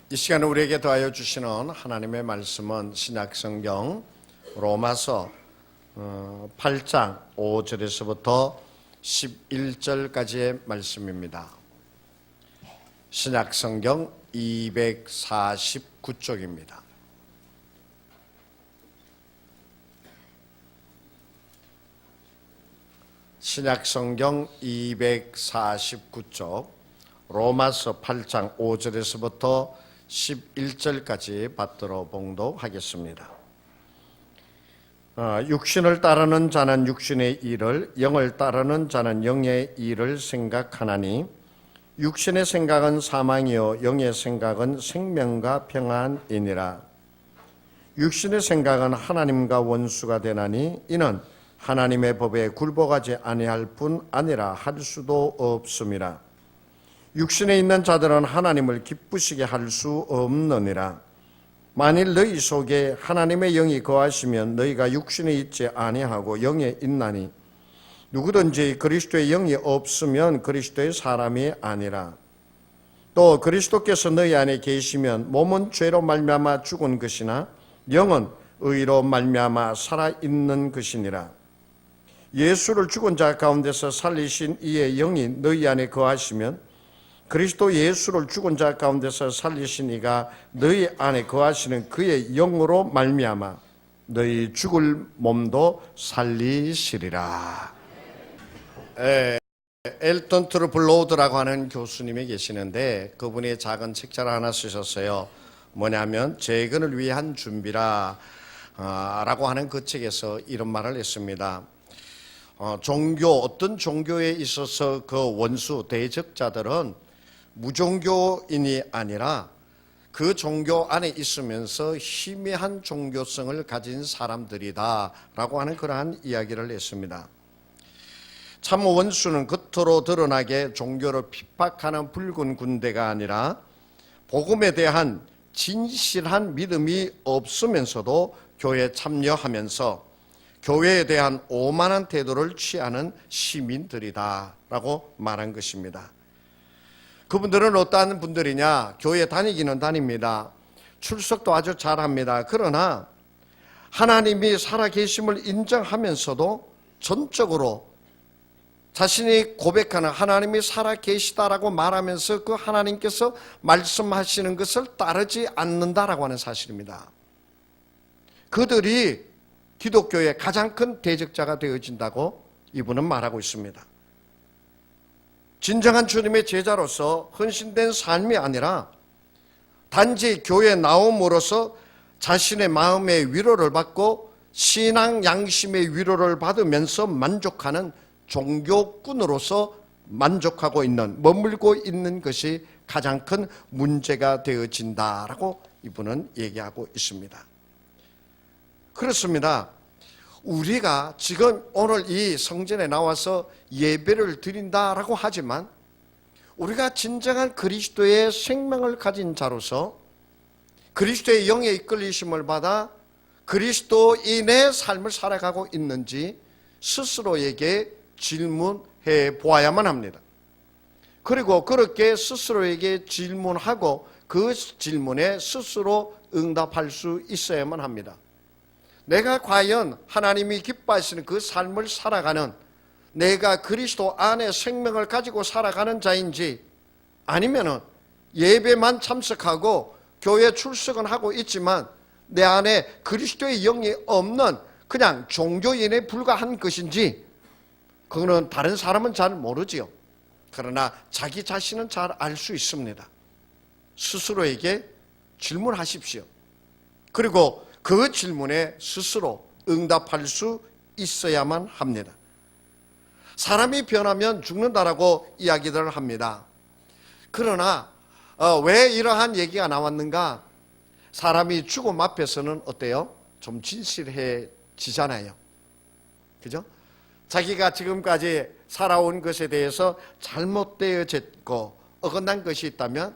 이 시간에 우리에게 더하여 주시는 하나님의 말씀은 신약성경 로마서 8장 5절에서부터 11절까지의 말씀입니다. 신약성경 249쪽입니다. 신약성경 249쪽 로마서 8장 5절에서부터 11절까지 받들어 봉독하겠습니다. 육신을 따르는 자는 육신의 일을, 영을 따르는 자는 영의 일을 생각하나니 육신의 생각은 사망이요 영의 생각은 생명과 평안이니라. 육신의 생각은 하나님과 원수가 되나니 이는 하나님의 법에 굴복하지 아니할 뿐 아니라 할 수도 없음이라. 육신에 있는 자들은 하나님을 기쁘시게 할 수 없느니라. 만일 너희 속에 하나님의 영이 거하시면 너희가 육신에 있지 아니하고 영에 있나니 누구든지 그리스도의 영이 없으면 그리스도의 사람이 아니라. 또 그리스도께서 너희 안에 계시면 몸은 죄로 말미암아 죽은 것이나 영은 의로 말미암아 살아있는 것이니라. 예수를 죽은 자 가운데서 살리신 이의 영이 너희 안에 거하시면 그리스도 예수를 죽은 자 가운데서 살리신 이가 너희 안에 거하시는 그의 영으로 말미암아 너희 죽을 몸도 살리시리라. 엘턴 트루블로우드라고 하는 교수님이 계시는데 그분이 작은 책자를 하나 쓰셨어요. 뭐냐면 재건을 위한 준비라 라고 하는 그 책에서 이런 말을 했습니다. 어떤 종교에 있어서 그 원수 대적자들은 무종교인이 아니라 그 종교 안에 있으면서 희미한 종교성을 가진 사람들이다 라고 하는 그러한 이야기를 했습니다. 참 원수는 겉으로 드러나게 종교를 핍박하는 붉은 군대가 아니라 복음에 대한 진실한 믿음이 없으면서도 교회에 참여하면서 교회에 대한 오만한 태도를 취하는 시민들이다 라고 말한 것입니다. 그분들은 어떠한 분들이냐? 교회 다니기는 다닙니다. 출석도 아주 잘합니다. 그러나 하나님이 살아계심을 인정하면서도 전적으로 자신이 고백하는 하나님이 살아계시다라고 말하면서 그 하나님께서 말씀하시는 것을 따르지 않는다라고 하는 사실입니다. 그들이 기독교의 가장 큰 대적자가 되어진다고 이분은 말하고 있습니다. 진정한 주님의 제자로서 헌신된 삶이 아니라 단지 교회에 나옴으로써 자신의 마음의 위로를 받고 신앙 양심의 위로를 받으면서 만족하는 종교꾼으로서 만족하고 있는, 머물고 있는 것이 가장 큰 문제가 되어진다라고 이분은 얘기하고 있습니다. 그렇습니다. 우리가 지금 오늘 이 성전에 나와서 예배를 드린다라고 하지만 우리가 진정한 그리스도의 생명을 가진 자로서 그리스도의 영에 이끌리심을 받아 그리스도인의 삶을 살아가고 있는지 스스로에게 질문해 보아야만 합니다. 그리고 그렇게 스스로에게 질문하고 그 질문에 스스로 응답할 수 있어야만 합니다. 내가 과연 하나님이 기뻐하시는 그 삶을 살아가는, 내가 그리스도 안에 생명을 가지고 살아가는 자인지, 아니면은 예배만 참석하고 교회 출석은 하고 있지만 내 안에 그리스도의 영이 없는 그냥 종교인에 불과한 것인지, 그거는 다른 사람은 잘 모르지요. 그러나 자기 자신은 잘 알 수 있습니다. 스스로에게 질문하십시오. 그리고 그 질문에 스스로 응답할 수 있어야만 합니다. 사람이 변하면 죽는다라고 이야기들을 합니다. 그러나 왜 이러한 얘기가 나왔는가? 사람이 죽음 앞에서는 어때요? 좀 진실해지잖아요. 그죠? 자기가 지금까지 살아온 것에 대해서 잘못되어졌고 어긋난 것이 있다면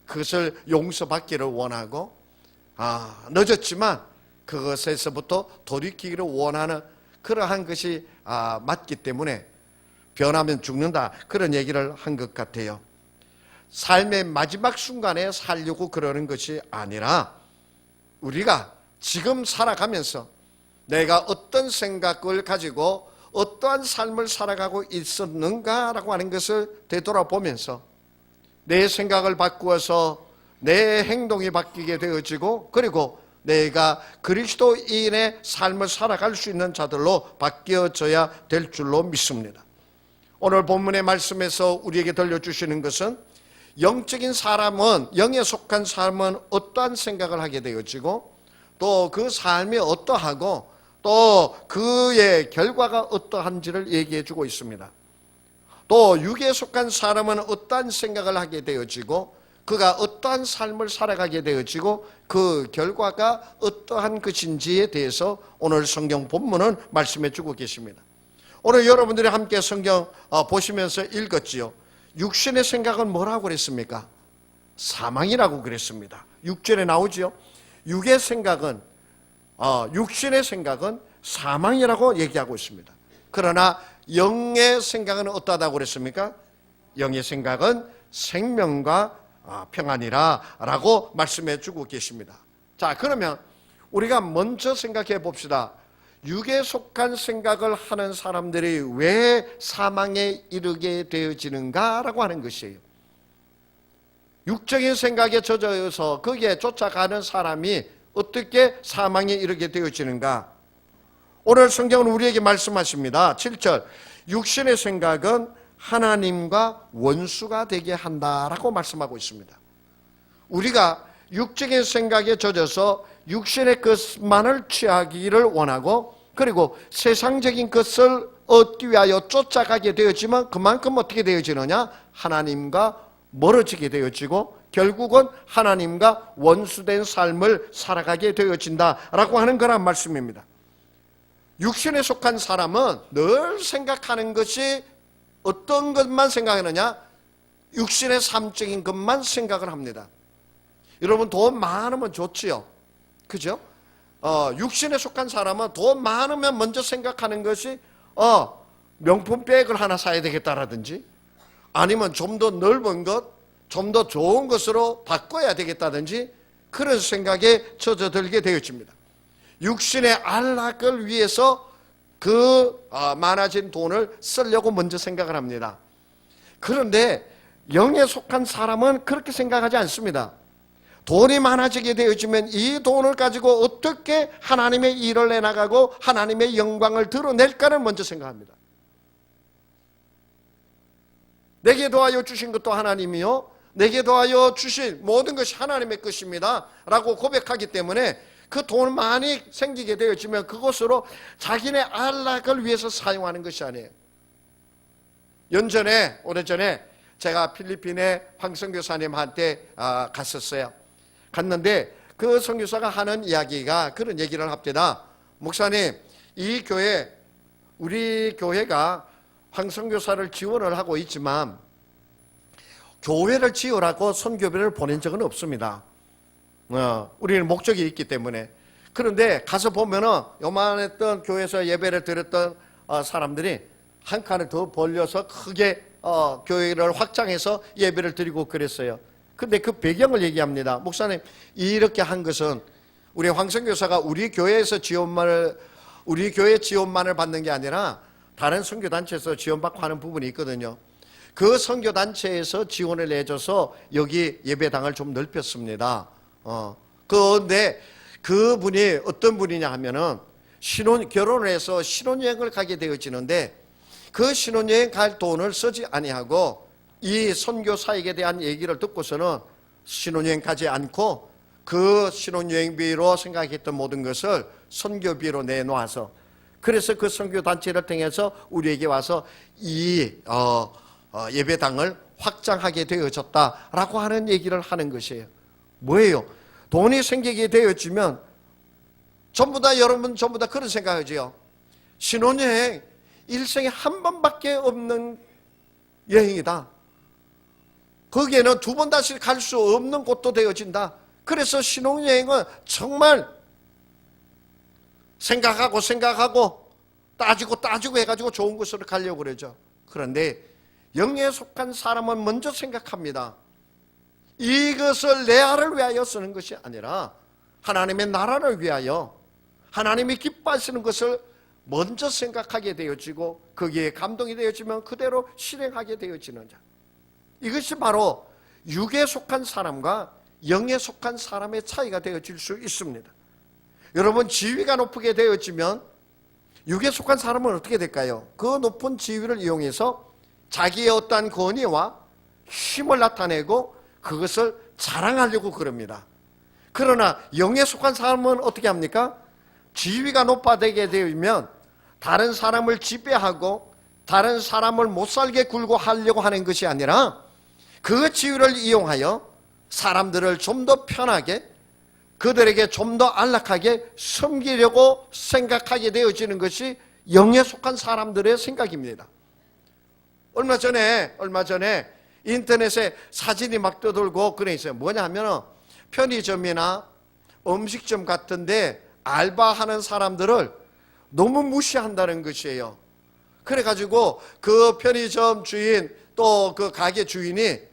그것을 용서받기를 원하고, 늦었지만 그것에서부터 돌이키기를 원하는 그러한 것이 맞기 때문에 변하면 죽는다, 그런 얘기를 한 것 같아요. 삶의 마지막 순간에 살려고 그러는 것이 아니라 우리가 지금 살아가면서 내가 어떤 생각을 가지고 어떠한 삶을 살아가고 있었는가라고 하는 것을 되돌아보면서 내 생각을 바꾸어서 내 행동이 바뀌게 되어지고, 그리고 내가 그리스도인의 삶을 살아갈 수 있는 자들로 바뀌어져야 될 줄로 믿습니다. 오늘 본문의 말씀에서 우리에게 들려주시는 것은 영적인 사람은, 영에 속한 사람은 어떠한 생각을 하게 되어지고 또 그 삶이 어떠하고 또 그의 결과가 어떠한지를 얘기해 주고 있습니다. 또 육에 속한 사람은 어떠한 생각을 하게 되어지고 그가 어떠한 삶을 살아가게 되어지고 그 결과가 어떠한 것인지에 대해서 오늘 성경 본문은 말씀해 주고 계십니다. 오늘 여러분들이 함께 성경 보시면서 읽었지요. 육신의 생각은 뭐라고 그랬습니까? 사망이라고 그랬습니다. 6절에 나오지요. 육의 생각은, 육신의 생각은 사망이라고 얘기하고 있습니다. 그러나 영의 생각은 어떠하다고 그랬습니까? 영의 생각은 생명과 평안이라 라고 말씀해 주고 계십니다. 자, 그러면 우리가 먼저 생각해 봅시다. 육에 속한 생각을 하는 사람들이 왜 사망에 이르게 되어지는가라고 하는 것이에요. 육적인 생각에 젖어서 거기에 쫓아가는 사람이 어떻게 사망에 이르게 되어지는가? 오늘 성경은 우리에게 말씀하십니다. 7절, 육신의 생각은 하나님과 원수가 되게 한다라고 말씀하고 있습니다. 우리가 육적인 생각에 젖어서 육신의 것만을 취하기를 원하고, 그리고 세상적인 것을 얻기 위하여 쫓아가게 되었지만 그만큼 어떻게 되어지느냐? 하나님과 멀어지게 되어지고 결국은 하나님과 원수된 삶을 살아가게 되어진다라고 하는 거란 말씀입니다. 육신에 속한 사람은 늘 생각하는 것이 어떤 것만 생각하느냐? 육신의 삶적인 것만 생각을 합니다. 여러분, 돈 많으면 좋지요, 그죠? 육신에 속한 사람은 돈 많으면 먼저 생각하는 것이 명품 백을 하나 사야 되겠다라든지, 아니면 좀 더 넓은 것, 좀 더 좋은 것으로 바꿔야 되겠다든지 그런 생각에 젖어들게 되어집니다. 육신의 안락을 위해서 그 많아진 돈을 쓰려고 먼저 생각을 합니다. 그런데 영에 속한 사람은 그렇게 생각하지 않습니다. 돈이 많아지게 되어지면 이 돈을 가지고 어떻게 하나님의 일을 내나가고 하나님의 영광을 드러낼까를 먼저 생각합니다. 내게 더하여 주신 것도 하나님이요, 내게 더하여 주신 모든 것이 하나님의 것입니다 라고 고백하기 때문에 그 돈 많이 생기게 되어지면 그것으로 자기네 안락을 위해서 사용하는 것이 아니에요. 오래전에 제가 필리핀의 황 선교사님한테 갔었어요. 갔는데 그 선교사가 하는 이야기가 그런 얘기를 합니다. 목사님, 이 교회, 우리 교회가 황 선교사를 지원을 하고 있지만 교회를 지으라고 선교비를 보낸 적은 없습니다. 우리는 목적이 있기 때문에. 그런데 가서 보면은 요만했던 교회에서 예배를 드렸던 사람들이 한 칸을 더 벌려서 크게 교회를 확장해서 예배를 드리고 그랬어요. 근데 그 배경을 얘기합니다. 목사님, 이렇게 한 것은 우리 황선교사가 우리 교회 지원만을 받는 게 아니라 다른 선교단체에서 지원받고 하는 부분이 있거든요. 그 선교단체에서 지원을 내줘서 여기 예배당을 좀 넓혔습니다. 그런데 그분이 어떤 분이냐 하면은 결혼을 해서 신혼여행을 가게 되어지는데 그 신혼여행 갈 돈을 쓰지 아니하고 이 선교사에게 대한 얘기를 듣고서는 신혼여행 가지 않고 그 신혼여행비로 생각했던 모든 것을 선교비로 내놓아서, 그래서 그 선교단체를 통해서 우리에게 와서 이 예배당을 확장하게 되어졌다라고 하는 얘기를 하는 것이에요. 뭐예요? 돈이 생기게 되어지면 여러분 전부 다 그런 생각이지요. 신혼여행 일생에 한 번밖에 없는 여행이다. 거기에는 두 번 다시 갈 수 없는 곳도 되어진다. 그래서 신혼여행은 정말 생각하고 따지고 해가지고 좋은 곳으로 가려고 그러죠. 그런데 영에 속한 사람은 먼저 생각합니다. 이것을 레아를 위하여 쓰는 것이 아니라 하나님의 나라를 위하여 하나님이 기뻐하시는 것을 먼저 생각하게 되어지고 거기에 감동이 되어지면 그대로 실행하게 되어지는 자. 이것이 바로 육에 속한 사람과 영에 속한 사람의 차이가 되어질 수 있습니다. 여러분, 지위가 높게 되어지면 육에 속한 사람은 어떻게 될까요? 그 높은 지위를 이용해서 자기의 어떠한 권위와 힘을 나타내고 그것을 자랑하려고 그럽니다. 그러나 영에 속한 사람은 어떻게 합니까? 지위가 높아지게 되면 다른 사람을 지배하고 다른 사람을 못살게 굴고 하려고 하는 것이 아니라 그 지위를 이용하여 사람들을 좀 더 편하게, 그들에게 좀 더 안락하게 섬기려고 생각하게 되어지는 것이 영에 속한 사람들의 생각입니다. 얼마 전에 인터넷에 사진이 막 떠돌고 그래 있어요. 뭐냐면 편의점이나 음식점 같은데 알바하는 사람들을 너무 무시한다는 것이에요. 그래가지고 그 편의점 주인 또 그 가게 주인이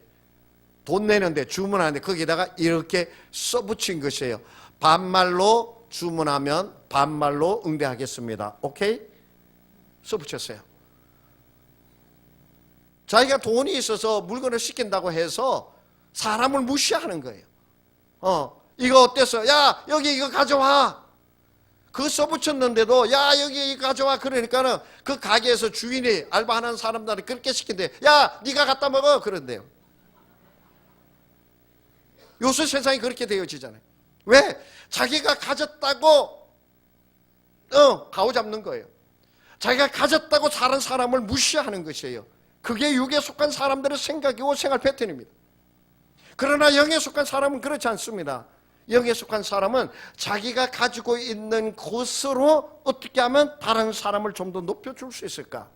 돈 내는데, 주문하는데 거기다가 이렇게 써붙인 것이에요. 반말로 주문하면 반말로 응대하겠습니다. 오케이? 써붙였어요. 자기가 돈이 있어서 물건을 시킨다고 해서 사람을 무시하는 거예요. 이거 어땠어? 야, 여기 이거 가져와. 그거 써붙였는데도 야, 여기 이거 가져와. 그러니까는 그 가게에서 주인이 알바하는 사람들한테 그렇게 시킨대. 야, 네가 갖다 먹어. 그런대요. 요새 세상이 그렇게 되어지잖아요. 왜? 자기가 가졌다고 가오잡는 거예요. 자기가 가졌다고 다른 사람을 무시하는 것이에요. 그게 육에 속한 사람들의 생각이고 생활 패턴입니다. 그러나 영에 속한 사람은 그렇지 않습니다. 영에 속한 사람은 자기가 가지고 있는 것으로 어떻게 하면 다른 사람을 좀 더 높여줄 수 있을까?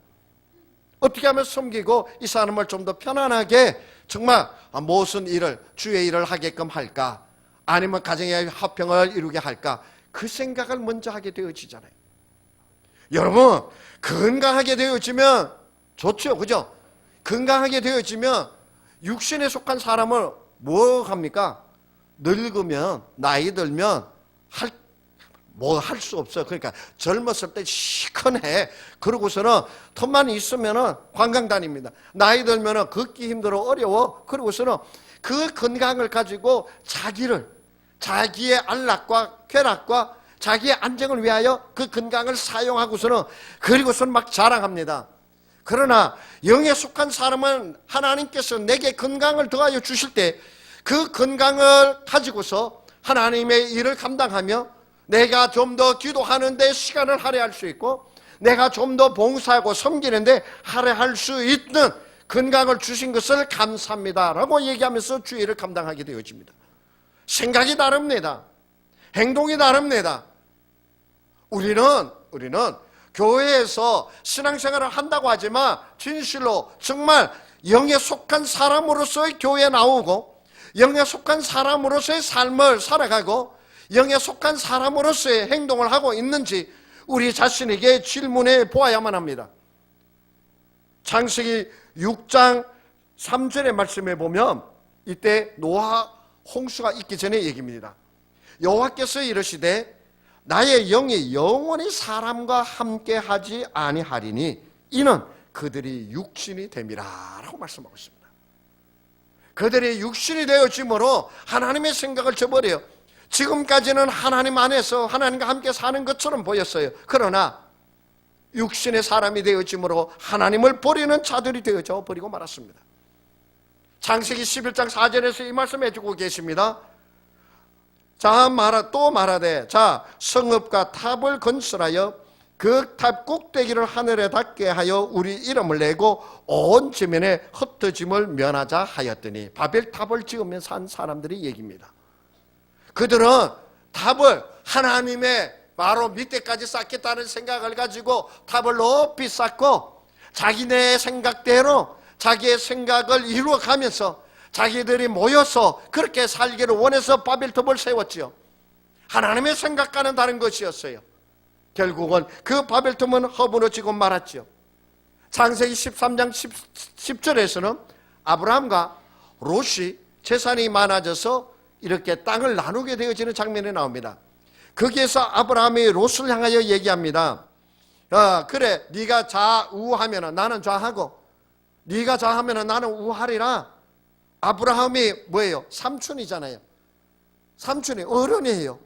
어떻게 하면 섬기고 이 사람을 좀 더 편안하게 정말 무슨 일을, 주의 일을 하게끔 할까? 아니면 가정의 화평을 이루게 할까? 그 생각을 먼저 하게 되어지잖아요. 여러분, 건강하게 되어지면 좋죠, 그죠? 건강하게 되어지면 육신에 속한 사람을 뭐 합니까? 늙으면, 나이 들면 뭐 할 수 없어. 그러니까 젊었을 때 시큰해. 그러고서는 틈만 있으면은 관광 다닙니다. 나이 들면은 걷기 힘들어, 어려워. 그러고서는 그 건강을 가지고 자기의 안락과 쾌락과 자기의 안정을 위하여 그 건강을 사용하고서는 그리고서는 막 자랑합니다. 그러나 영에 속한 사람은 하나님께서 내게 건강을 더하여 주실 때 그 건강을 가지고서 하나님의 일을 감당하며 내가 좀 더 기도하는데 시간을 할애할 수 있고 내가 좀 더 봉사하고 섬기는데 할애할 수 있는 건강을 주신 것을 감사합니다 라고 얘기하면서 주의 일을 감당하게 되어집니다. 생각이 다릅니다. 행동이 다릅니다. 우리는 교회에서 신앙생활을 한다고 하지만 진실로 정말 영에 속한 사람으로서의 교회에 나오고 영에 속한 사람으로서의 삶을 살아가고 영에 속한 사람으로서의 행동을 하고 있는지 우리 자신에게 질문해 보아야만 합니다. 창세기 6장 3절의 말씀에 보면 이때 노아 홍수가 있기 전의 얘기입니다. 여호와께서 이르시되 나의 영이 영원히 사람과 함께하지 아니하리니 이는 그들이 육신이 됨이라 라고 말씀하고 있습니다. 그들이 육신이 되어짐으로 하나님의 생각을 저버려요. 지금까지는 하나님 안에서 하나님과 함께 사는 것처럼 보였어요. 그러나 육신의 사람이 되어짐으로 하나님을 버리는 자들이 되어져 버리고 말았습니다. 창세기 11장 4절에서 이 말씀 해주고 계십니다. 또 말하되 성읍과 탑을 건설하여 그 탑 꼭대기를 하늘에 닿게 하여 우리 이름을 내고 온 지면에 흩어짐을 면하자 하였더니 바벨탑을 지으며 산 사람들의 얘기입니다. 그들은 탑을 하나님의 바로 밑에까지 쌓겠다는 생각을 가지고 탑을 높이 쌓고 자기네 생각대로 자기의 생각을 이루어가면서 자기들이 모여서 그렇게 살기를 원해서 바벨탑을 세웠지요. 하나님의 생각과는 다른 것이었어요. 결국은 그 바벨탑은 허물어지고 말았죠. 창세기 13장 10절에서는 아브라함과 롯이 재산이 많아져서 이렇게 땅을 나누게 되어지는 장면이 나옵니다. 거기에서 아브라함이 롯을 향하여 얘기합니다. 그래, 네가 좌우하면 나는 좌하고 네가 좌하면 나는 우하리라. 아브라함이 뭐예요? 삼촌이잖아요. 삼촌이 어른이에요.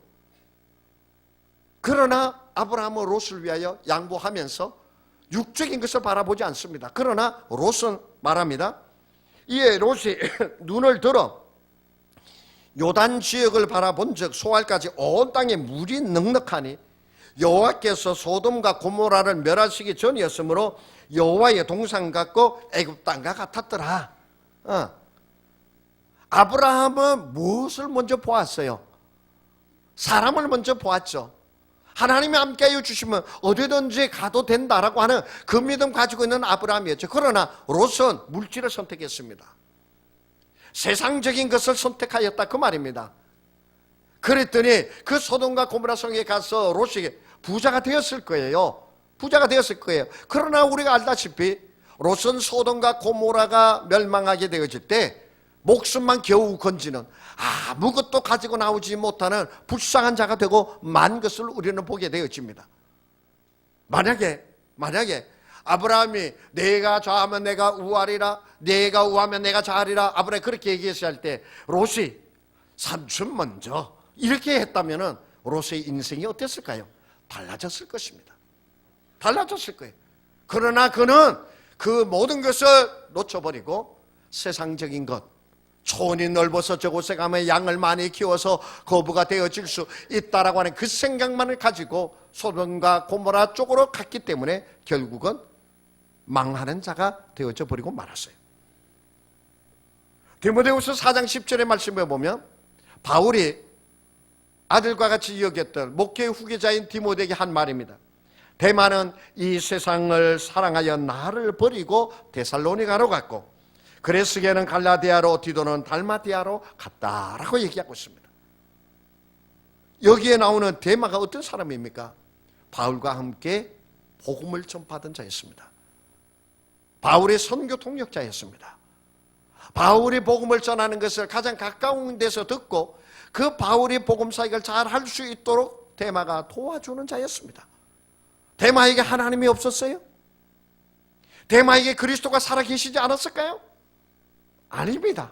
그러나 아브라함은 롯을 위하여 양보하면서 육적인 것을 바라보지 않습니다. 그러나 롯은 말합니다. 이에 롯이 눈을 들어 요단 지역을 바라본 즉 소알까지 온 땅에 물이 넉넉하니 여호와께서 소돔과 고모라를 멸하시기 전이었으므로 여호와의 동산 같고 애굽 땅과 같았더라. 아브라함은 무엇을 먼저 보았어요? 사람을 먼저 보았죠. 하나님이 함께하여 주시면 어디든지 가도 된다라고 하는 그 믿음 가지고 있는 아브라함이었죠. 그러나 롯은 물질을 선택했습니다. 세상적인 것을 선택하였다 그 말입니다. 그랬더니 그 소돔과 고모라 성에 가서 롯이 부자가 되었을 거예요. 부자가 되었을 거예요. 그러나 우리가 알다시피 롯은 소돔과 고모라가 멸망하게 되어질 때 목숨만 겨우 건지는 아무것도 가지고 나오지 못하는 불쌍한 자가 되고 만 것을 우리는 보게 되어집니다. 만약에 아브라함이 내가 좌하면 내가 우하리라, 내가 우하면 내가 좌하리라, 아브라함이 그렇게 얘기했을 할 때 롯이 삼촌 먼저 이렇게 했다면 롯의 인생이 어땠을까요? 달라졌을 것입니다. 달라졌을 거예요. 그러나 그는 그 모든 것을 놓쳐버리고 세상적인 것, 촌이 넓어서 저곳에 가면 양을 많이 키워서 거부가 되어질 수 있다라고 하는 그 생각만을 가지고 소돔과 고모라 쪽으로 갔기 때문에 결국은 망하는 자가 되어져 버리고 말았어요. 디모데후서 4장 10절의 말씀에 보면 바울이 아들과 같이 여겼던 목회의 후계자인 디모데에게 한 말입니다. 대마는 이 세상을 사랑하여 나를 버리고 데살로니가로 갔고 그레스게는 갈라디아로, 디도는 달마디아로 갔다라고 얘기하고 있습니다. 여기에 나오는 데마가 어떤 사람입니까? 바울과 함께 복음을 전파하던 자였습니다. 바울의 선교 통역자였습니다. 바울이 복음을 전하는 것을 가장 가까운 데서 듣고 그 바울이 복음 사역을 잘 할 수 있도록 데마가 도와주는 자였습니다. 데마에게 하나님이 없었어요? 데마에게 그리스도가 살아계시지 않았을까요? 아닙니다.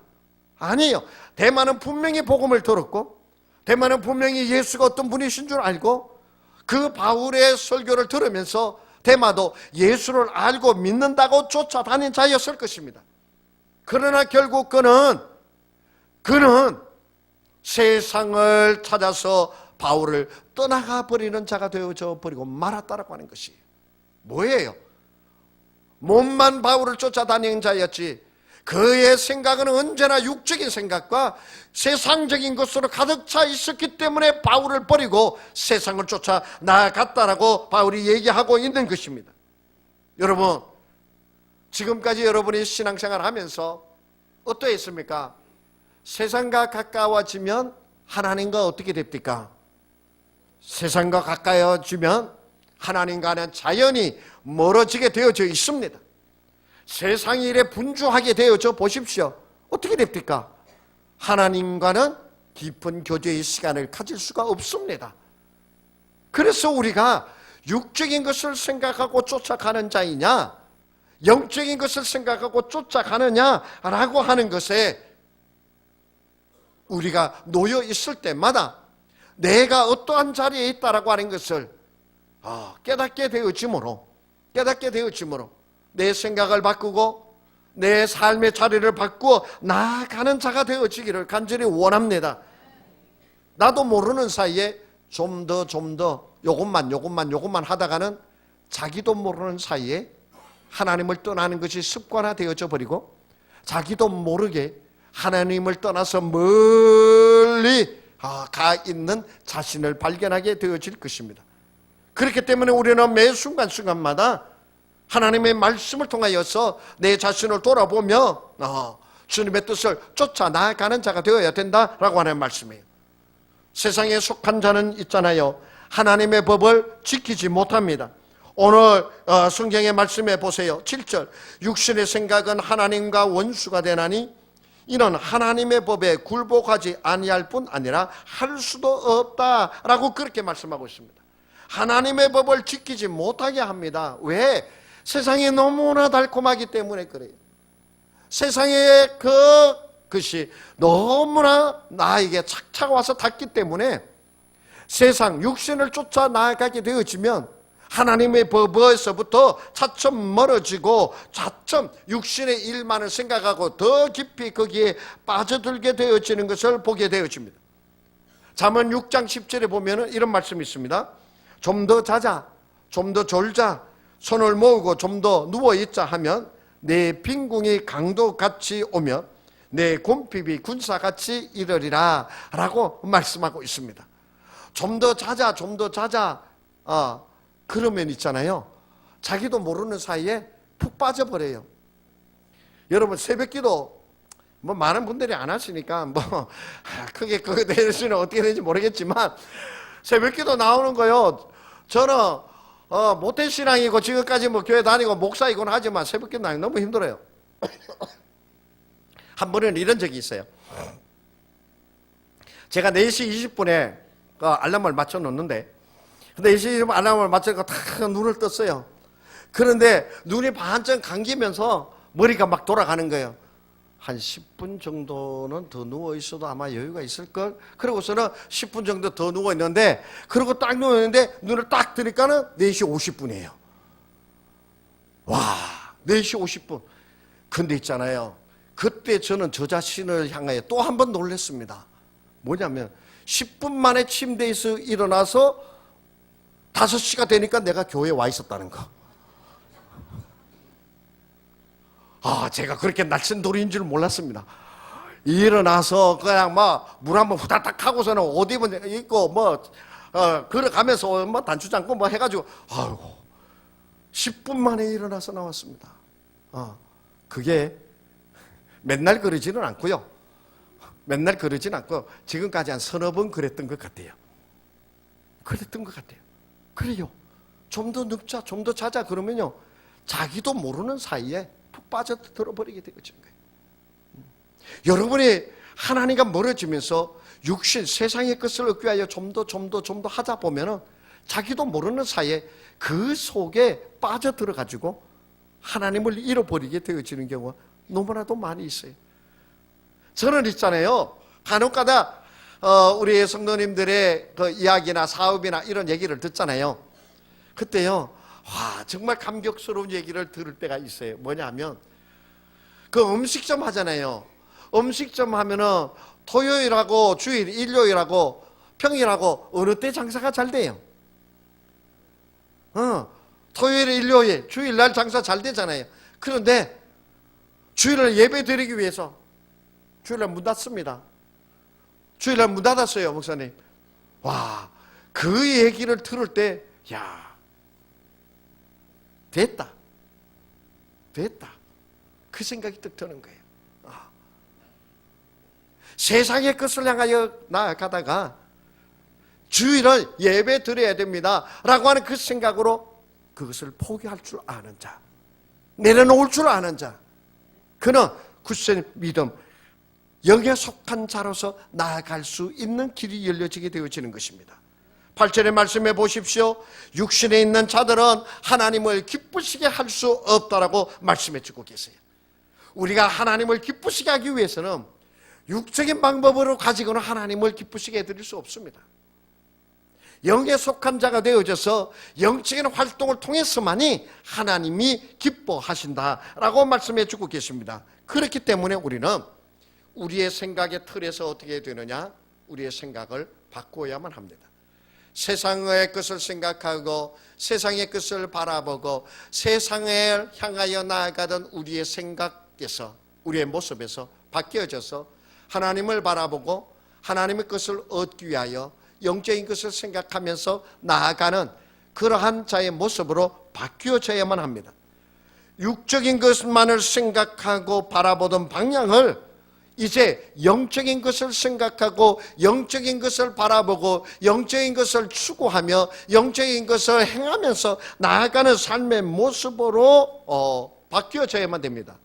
아니에요. 데마는 분명히 복음을 들었고 데마는 분명히 예수가 어떤 분이신 줄 알고 그 바울의 설교를 들으면서 데마도 예수를 알고 믿는다고 쫓아다닌 자였을 것입니다. 그러나 결국 그는 세상을 찾아서 바울을 떠나가 버리는 자가 되어져 버리고 말았다라고 하는 것이 뭐예요? 몸만 바울을 쫓아다니는 자였지 그의 생각은 언제나 육적인 생각과 세상적인 것으로 가득 차 있었기 때문에 바울을 버리고 세상을 쫓아 나아갔다라고 바울이 얘기하고 있는 것입니다. 여러분, 지금까지 여러분이 신앙생활 하면서 어떠했습니까? 세상과 가까워지면 하나님과 어떻게 됩니까? 세상과 가까워지면 하나님과는 자연히 멀어지게 되어져 있습니다. 세상 일에 분주하게 되어져 보십시오. 어떻게 됩니까? 하나님과는 깊은 교제의 시간을 가질 수가 없습니다. 그래서 우리가 육적인 것을 생각하고 쫓아가는 자이냐, 영적인 것을 생각하고 쫓아가느냐라고 하는 것에 우리가 놓여 있을 때마다 내가 어떠한 자리에 있다라고 하는 것을 깨닫게 되어지므로 내 생각을 바꾸고 내 삶의 자리를 바꾸어 나아가는 자가 되어지기를 간절히 원합니다. 나도 모르는 사이에 좀 더 요것만 하다가는 자기도 모르는 사이에 하나님을 떠나는 것이 습관화되어져 버리고 자기도 모르게 하나님을 떠나서 멀리 가 있는 자신을 발견하게 되어질 것입니다. 그렇기 때문에 우리는 매 순간순간마다 하나님의 말씀을 통하여서 내 자신을 돌아보며 주님의 뜻을 쫓아 나아가는 자가 되어야 된다라고 하는 말씀이에요. 세상에 속한 자는 있잖아요. 하나님의 법을 지키지 못합니다. 오늘 성경의 말씀에 보세요. 7절 육신의 생각은 하나님과 원수가 되나니 이는 하나님의 법에 굴복하지 아니할 뿐 아니라 할 수도 없다라고 그렇게 말씀하고 있습니다. 하나님의 법을 지키지 못하게 합니다. 왜? 세상이 너무나 달콤하기 때문에 그래요. 세상의 그것이 너무나 나에게 착착 와서 닿기 때문에 세상 육신을 쫓아 나아가게 되어지면 하나님의 법에서부터 차츰 멀어지고 차츰 육신의 일만을 생각하고 더 깊이 거기에 빠져들게 되어지는 것을 보게 되어집니다. 잠언 6장 10절에 보면 이런 말씀이 있습니다. 좀 더 자자, 좀 더 졸자, 손을 모으고 좀 더 누워있자 하면 내 빈궁이 강도같이 오며 내 곰핍이 군사같이 이르리라 라고 말씀하고 있습니다. 좀 더 자자, 좀 더 자자, 그러면 있잖아요, 자기도 모르는 사이에 푹 빠져버려요. 여러분, 새벽기도 뭐 많은 분들이 안 하시니까 뭐 크게 그거 대해서는 어떻게 되는지 모르겠지만 새벽기도 나오는 거요. 저는 모태신앙이고 지금까지 뭐 교회 다니고 목사이곤 하지만 새벽기도 나오기 너무 힘들어요. 한 번은 이런 적이 있어요. 제가 4시 20분에 알람을 맞춰 놓는데, 근데 4시 20분 알람을 맞춰서 탁 눈을 떴어요. 그런데 눈이 반쯤 감기면서 머리가 막 돌아가는 거예요. 한 10분 정도는 더 누워있어도 아마 여유가 있을걸? 그러고서는 10분 정도 더 누워있는데, 그러고 딱 누워있는데 눈을 딱 뜨니까는 4시 50분이에요. 와, 4시 50분. 근데 있잖아요, 그때 저는 저 자신을 향하여 또 한 번 놀랐습니다. 뭐냐면 10분 만에 침대에서 일어나서 5시가 되니까 내가 교회에 와 있었다는 거. 제가 그렇게 날쌘돌이인 줄 몰랐습니다. 일어나서 그냥 막 물 한번 후다닥 하고서는 옷 입고 걸어가면서 뭐 단추 잠고 뭐 해가지고 10분 만에 일어나서 나왔습니다. 그게 맨날 그러지는 않고요. 맨날 그러진 않고 지금까지 한 서너 번 그랬던 것 같아요. 그랬던 것 같아요. 그래요. 좀 더 눕자, 좀 더 자자 그러면요, 자기도 모르는 사이에 푹 빠져들어 버리게 되어진 거예요. 여러분이 하나님과 멀어지면서 육신, 세상의 것을 얻기 위하여 좀 더 하자 보면은 자기도 모르는 사이에 그 속에 빠져들어 가지고 하나님을 잃어버리게 되어지는 경우가 너무나도 많이 있어요. 저는 있잖아요, 간혹가다 우리 성도님들의 그 이야기나 사업이나 이런 얘기를 듣잖아요. 그때요, 정말 감격스러운 얘기를 들을 때가 있어요. 뭐냐면 그 음식점 하잖아요. 음식점 하면은 토요일하고 주일, 일요일하고 평일하고 어느 때 장사가 잘 돼요? 토요일, 일요일, 주일날 장사 잘 되잖아요. 그런데 주일날 예배 드리기 위해서 주일날 문 닫습니다. 주일날 문 닫았어요, 목사님. 그 얘기를 들을 때, 됐다. 그 생각이 딱 드는 거예요. 세상의 것을 향하여 나아가다가 주일을 예배 드려야 됩니다 라고 하는 그 생각으로 그것을 포기할 줄 아는 자, 내려놓을 줄 아는 자, 그는 굳센 믿음, 영에 속한 자로서 나아갈 수 있는 길이 열려지게 되어지는 것입니다. 8절의 말씀해 보십시오. 육신에 있는 자들은 하나님을 기쁘시게 할 수 없다라고 말씀해 주고 계세요. 우리가 하나님을 기쁘시게 하기 위해서는 육적인 방법으로 가지고는 하나님을 기쁘시게 해드릴 수 없습니다. 영에 속한 자가 되어져서 영적인 활동을 통해서만이 하나님이 기뻐하신다라고 말씀해 주고 계십니다. 그렇기 때문에 우리는 우리의 생각의 틀에서 어떻게 해야 되느냐? 우리의 생각을 바꾸어야만 합니다. 세상의 것을 생각하고 세상의 것을 바라보고 세상을 향하여 나아가던 우리의 생각에서, 우리의 모습에서 바뀌어져서 하나님을 바라보고 하나님의 것을 얻기 위하여 영적인 것을 생각하면서 나아가는 그러한 자의 모습으로 바뀌어져야만 합니다. 육적인 것만을 생각하고 바라보던 방향을 이제 영적인 것을 생각하고 영적인 것을 바라보고 영적인 것을 추구하며 영적인 것을 행하면서 나아가는 삶의 모습으로 바뀌어져야만 됩니다.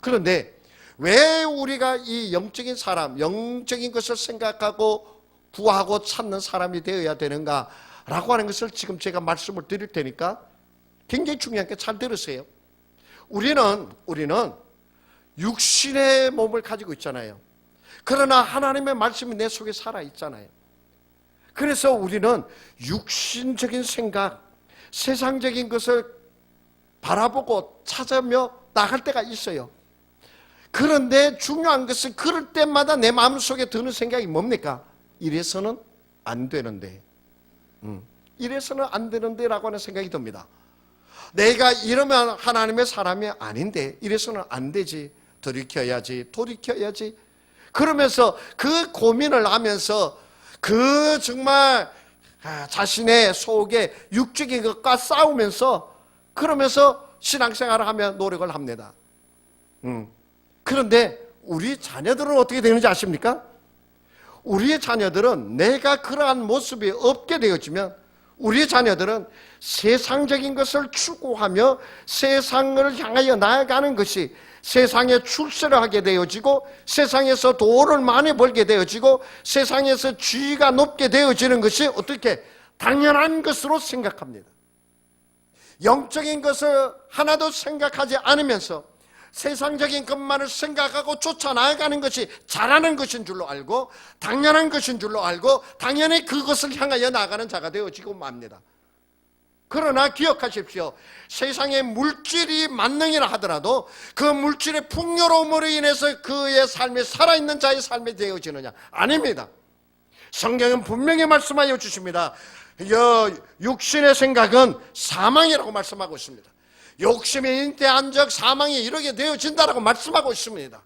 그런데 왜 우리가 이 영적인 사람, 영적인 것을 생각하고 구하고 찾는 사람이 되어야 되는가라고 하는 것을 지금 제가 말씀을 드릴 테니까 굉장히 중요한 게 잘 들으세요. 우리는 육신의 몸을 가지고 있잖아요. 그러나 하나님의 말씀이 내 속에 살아 있잖아요. 그래서 우리는 육신적인 생각, 세상적인 것을 바라보고 찾으며 나갈 때가 있어요. 그런데 중요한 것은 그럴 때마다 내 마음속에 드는 생각이 뭡니까? 이래서는 안 되는데, 이래서는 안 되는데 라고 하는 생각이 듭니다. 내가 이러면 하나님의 사람이 아닌데 이래서는 안 되지, 돌이켜야지. 그러면서 그 고민을 하면서 그 정말 자신의 속에 육적인 것과 싸우면서 그러면서 신앙생활을 하며 노력을 합니다. 그런데 우리 자녀들은 어떻게 되는지 아십니까? 우리의 자녀들은 내가 그러한 모습이 없게 되어지면 우리의 자녀들은 세상적인 것을 추구하며 세상을 향하여 나아가는 것이 세상에 출세를 하게 되어지고 세상에서 돈을 많이 벌게 되어지고 세상에서 지위가 높게 되어지는 것이 어떻게 당연한 것으로 생각합니다. 영적인 것을 하나도 생각하지 않으면서 세상적인 것만을 생각하고 쫓아 나아가는 것이 잘하는 것인 줄로 알고 당연한 것인 줄로 알고 당연히 그것을 향하여 나가는 자가 되어지고 맙니다. 그러나 기억하십시오. 세상의 물질이 만능이라 하더라도 그 물질의 풍요로움으로 인해서 그의 삶이 살아있는 자의 삶이 되어지느냐? 아닙니다. 성경은 분명히 말씀하여 주십니다. 육신의 생각은 사망이라고 말씀하고 있습니다. 욕심이 잉태한 적 사망이 이르게 되어진다라고 말씀하고 있습니다.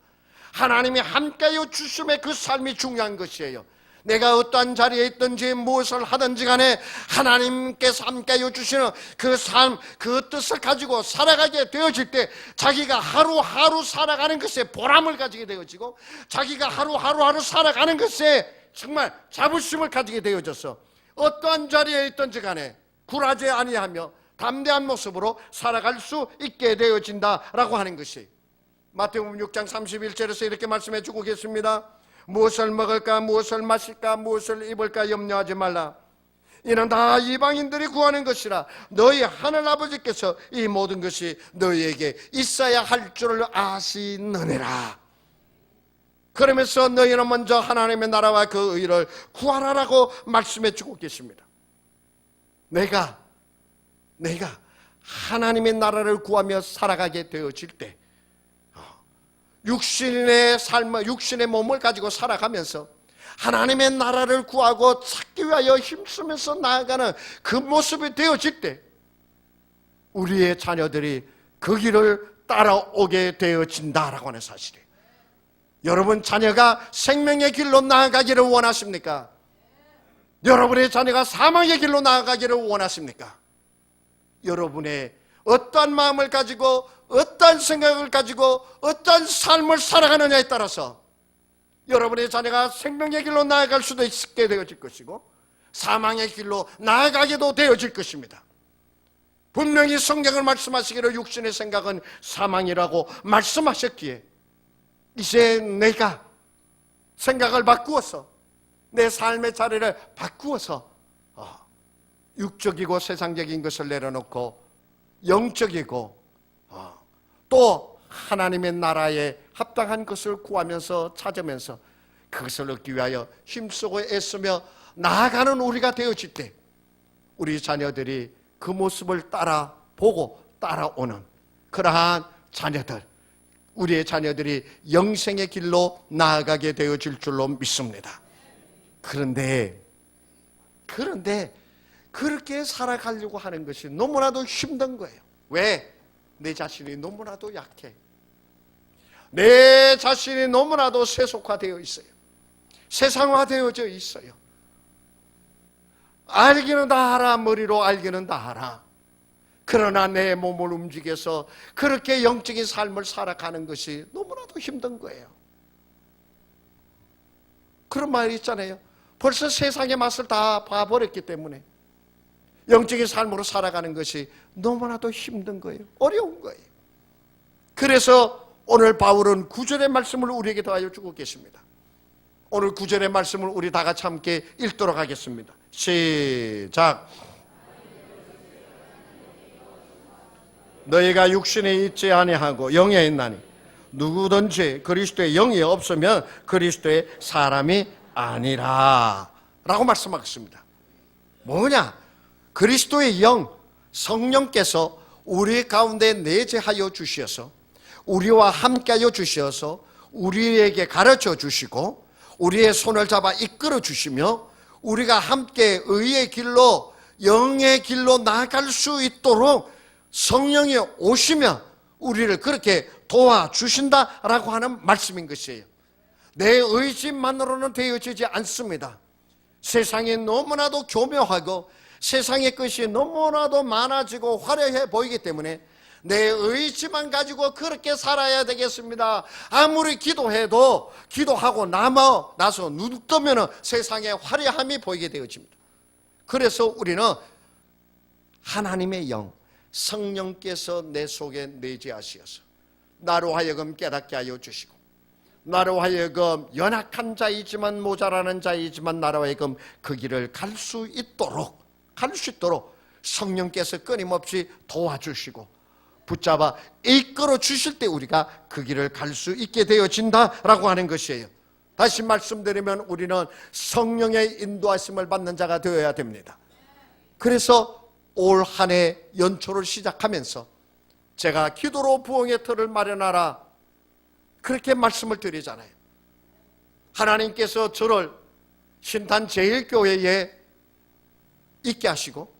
하나님이 함께하여 주심의 그 삶이 중요한 것이에요. 내가 어떠한 자리에 있든지 무엇을 하든지 간에 하나님께서 함께하여 주시는 그 삶, 그 뜻을 가지고 살아가게 되어질 때 자기가 하루하루 살아가는 것에 보람을 가지게 되어지고 자기가 하루하루 살아가는 것에 정말 자부심을 가지게 되어져서 어떠한 자리에 있든지 간에 굴하지 아니하며 담대한 모습으로 살아갈 수 있게 되어진다라고 하는 것이 마태복음 6장 31절에서 이렇게 말씀해 주고 계십니다. 무엇을 먹을까 무엇을 마실까 무엇을 입을까 염려하지 말라. 이는 다 이방인들이 구하는 것이라. 너희 하늘아버지께서 이 모든 것이 너희에게 있어야 할 줄을 아시느니라. 그러면서 너희는 먼저 하나님의 나라와 그 의를 구하라라고 말씀해 주고 계십니다. 내가 하나님의 나라를 구하며 살아가게 되어질 때 육신의 삶, 육신의 몸을 가지고 살아가면서 하나님의 나라를 구하고 찾기 위하여 힘쓰면서 나아가는 그 모습이 되어질 때 우리의 자녀들이 그 길을 따라오게 되어진다라고 하는 사실이에요. 여러분 자녀가 생명의 길로 나아가기를 원하십니까? 여러분의 자녀가 사망의 길로 나아가기를 원하십니까? 여러분의 어떠한 마음을 가지고 어떠한 생각을 가지고 어떠한 삶을 살아가느냐에 따라서 여러분의 자녀가 생명의 길로 나아갈 수도 있게 되어질 것이고 사망의 길로 나아가게도 되어질 것입니다. 분명히 성경을 말씀하시기를 육신의 생각은 사망이라고 말씀하셨기에 이제 내가 생각을 바꾸어서 내 삶의 자리를 바꾸어서 육적이고 세상적인 것을 내려놓고 영적이고 또 하나님의 나라에 합당한 것을 구하면서 찾으면서 그것을 얻기 위하여 힘쓰고 애쓰며 나아가는 우리가 되어질 때 우리 자녀들이 그 모습을 따라보고 따라오는 그러한 자녀들, 우리의 자녀들이 영생의 길로 나아가게 되어질 줄로 믿습니다. 그런데 그렇게 살아가려고 하는 것이 너무나도 힘든 거예요. 왜? 내 자신이 너무나도 약해. 내 자신이 너무나도 세속화되어 있어요. 세상화되어져 있어요. 알기는 다 알아, 머리로 알기는 다 알아. 그러나 내 몸을 움직여서 그렇게 영적인 삶을 살아가는 것이 너무나도 힘든 거예요. 그런 말이 있잖아요. 벌써 세상의 맛을 다 봐버렸기 때문에 영적인 삶으로 살아가는 것이 너무나도 힘든 거예요. 어려운 거예요. 그래서 오늘 바울은 9절의 말씀을 우리에게 더하여 주고 계십니다. 오늘 9절의 말씀을 우리 다 같이 함께 읽도록 하겠습니다. 시작. 너희가 육신에 있지 아니하고 영에 있나니 누구든지 그리스도의 영이 없으면 그리스도의 사람이 아니라 라고 말씀하셨습니다. 뭐냐? 그리스도의 영, 성령께서 우리 가운데 내재하여 주셔서 우리와 함께하여 주셔서 우리에게 가르쳐 주시고 우리의 손을 잡아 이끌어 주시며 우리가 함께 의의 길로 영의 길로 나아갈 수 있도록 성령이 오시면 우리를 그렇게 도와주신다라고 하는 말씀인 것이에요. 내 의지만으로는 되어지지 않습니다. 세상이 너무나도 교묘하고 세상의 것이 너무나도 많아지고 화려해 보이기 때문에 내 의지만 가지고 그렇게 살아야 되겠습니다. 아무리 기도해도 기도하고 나서 눈 뜨면 세상의 화려함이 보이게 되어집니다. 그래서 우리는 하나님의 영, 성령께서 내 속에 내재하시어서 나로 하여금 깨닫게 하여 주시고 나로 하여금 연약한 자이지만 모자라는 자이지만 나로 하여금 그 길을 갈 수 있도록 성령께서 끊임없이 도와주시고 붙잡아 이끌어 주실 때 우리가 그 길을 갈 수 있게 되어진다라고 하는 것이에요. 다시 말씀드리면 우리는 성령의 인도하심을 받는 자가 되어야 됩니다. 그래서 올 한 해 연초를 시작하면서 제가 기도로 부흥의 터를 마련하라 그렇게 말씀을 드리잖아요. 하나님께서 저를 신탄제일교회에 있게 하시고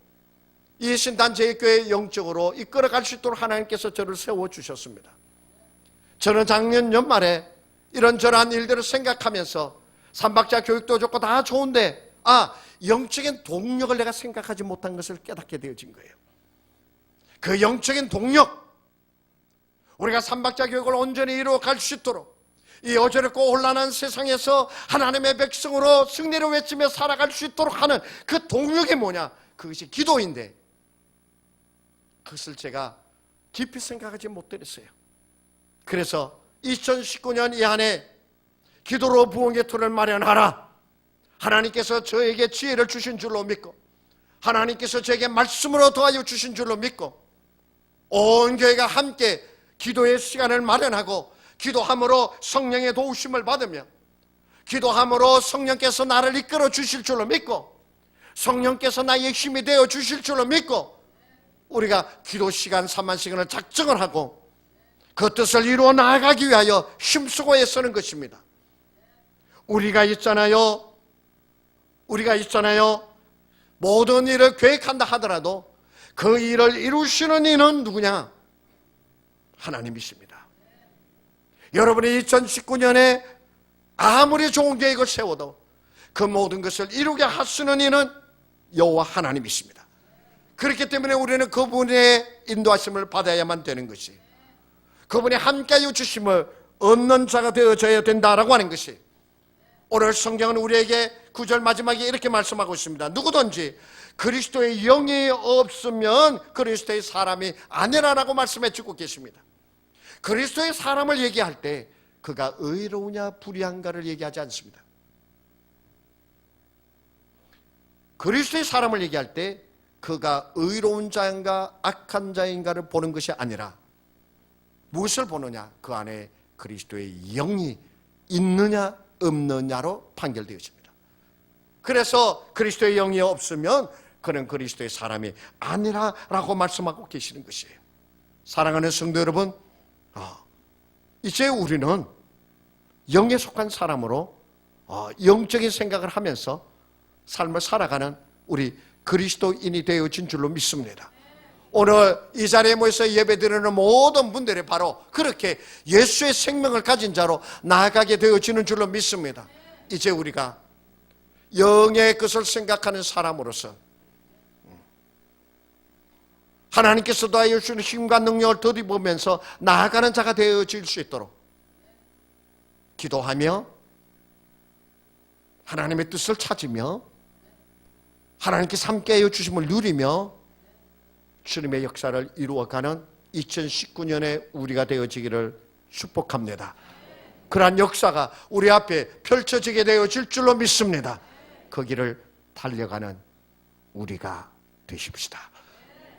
이 신탄제일교회 영적으로 이끌어갈 수 있도록 하나님께서 저를 세워주셨습니다. 저는 작년 연말에 이런저런 일들을 생각하면서 삼박자 교육도 좋고 다 좋은데 영적인 동력을 내가 생각하지 못한 것을 깨닫게 되어진 거예요. 그 영적인 동력, 우리가 삼박자 교육을 온전히 이루어갈 수 있도록 이 어지럽고 혼란한 세상에서 하나님의 백성으로 승리를 외치며 살아갈 수 있도록 하는 그 동력이 뭐냐? 그것이 기도인데 그것을 제가 깊이 생각하지 못했어요. 그래서 2019년 이 한 해 기도로 부흥의 터를 마련하라. 하나님께서 저에게 지혜를 주신 줄로 믿고 하나님께서 저에게 말씀으로 도와줘 주신 줄로 믿고 온 교회가 함께 기도의 시간을 마련하고 기도함으로 성령의 도우심을 받으며 기도함으로 성령께서 나를 이끌어 주실 줄로 믿고 성령께서 나의 힘이 되어 주실 줄로 믿고 우리가 기도 시간 3만 시간을 작정을 하고 그 뜻을 이루어 나아가기 위하여 힘쓰고 애쓰는 것입니다. 우리가 있잖아요. 모든 일을 계획한다 하더라도 그 일을 이루시는 이는 누구냐? 하나님이십니다. 여러분이 2019년에 아무리 좋은 계획을 세워도 그 모든 것을 이루게 하시는 이는 여호와 하나님이십니다. 그렇기 때문에 우리는 그분의 인도하심을 받아야만 되는 것이 그분이 함께하여 주심을 얻는 자가 되어져야 된다라고 하는 것이 오늘 성경은 우리에게 9절 마지막에 이렇게 말씀하고 있습니다. 누구든지 그리스도의 영이 없으면 그리스도의 사람이 아니라라고 말씀해 주고 계십니다. 그리스도의 사람을 얘기할 때 그가 의로우냐 불의한가를 얘기하지 않습니다. 그리스도의 사람을 얘기할 때 그가 의로운 자인가 악한 자인가를 보는 것이 아니라 무엇을 보느냐? 그 안에 그리스도의 영이 있느냐 없느냐로 판결되어집니다. 그래서 그리스도의 영이 없으면 그는 그리스도의 사람이 아니라라고 말씀하고 계시는 것이에요. 사랑하는 성도 여러분, 이제 우리는 영에 속한 사람으로 영적인 생각을 하면서 삶을 살아가는 우리 그리스도인이 되어진 줄로 믿습니다. 오늘 이 자리에 모여서 예배드리는 모든 분들이 바로 그렇게 예수의 생명을 가진 자로 나아가게 되어지는 줄로 믿습니다. 이제 우리가 영의 것을 생각하는 사람으로서 하나님께서 더하여 주시는 힘과 능력을 더입으면서 나아가는 자가 되어질 수 있도록 기도하며 하나님의 뜻을 찾으며 하나님께서 함께하여 주심을 누리며 주님의 역사를 이루어가는 2019년에 우리가 되어지기를 축복합니다. 그러한 역사가 우리 앞에 펼쳐지게 되어질 줄로 믿습니다. 그 길을 달려가는 우리가 되십시다.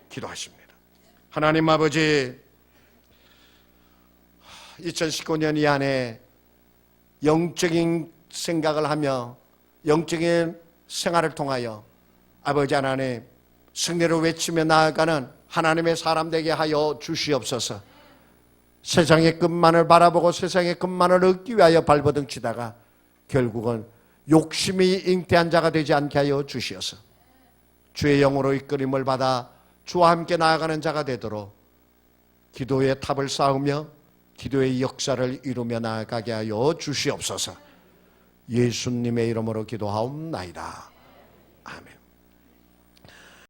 기도하십니다. 하나님 아버지, 2019년 이 안에 영적인 생각을 하며 영적인 생활을 통하여 아버지 하나님 승리를 외치며 나아가는 하나님의 사람 되게 하여 주시옵소서. 세상의 끝만을 바라보고 세상의 끝만을 얻기 위하여 발버둥치다가 결국은 욕심이 잉태한 자가 되지 않게 하여 주시옵소서. 주의 영으로 이끌림을 받아 주와 함께 나아가는 자가 되도록 기도의 탑을 쌓으며 기도의 역사를 이루며 나아가게 하여 주시옵소서. 예수님의 이름으로 기도하옵나이다. 아멘.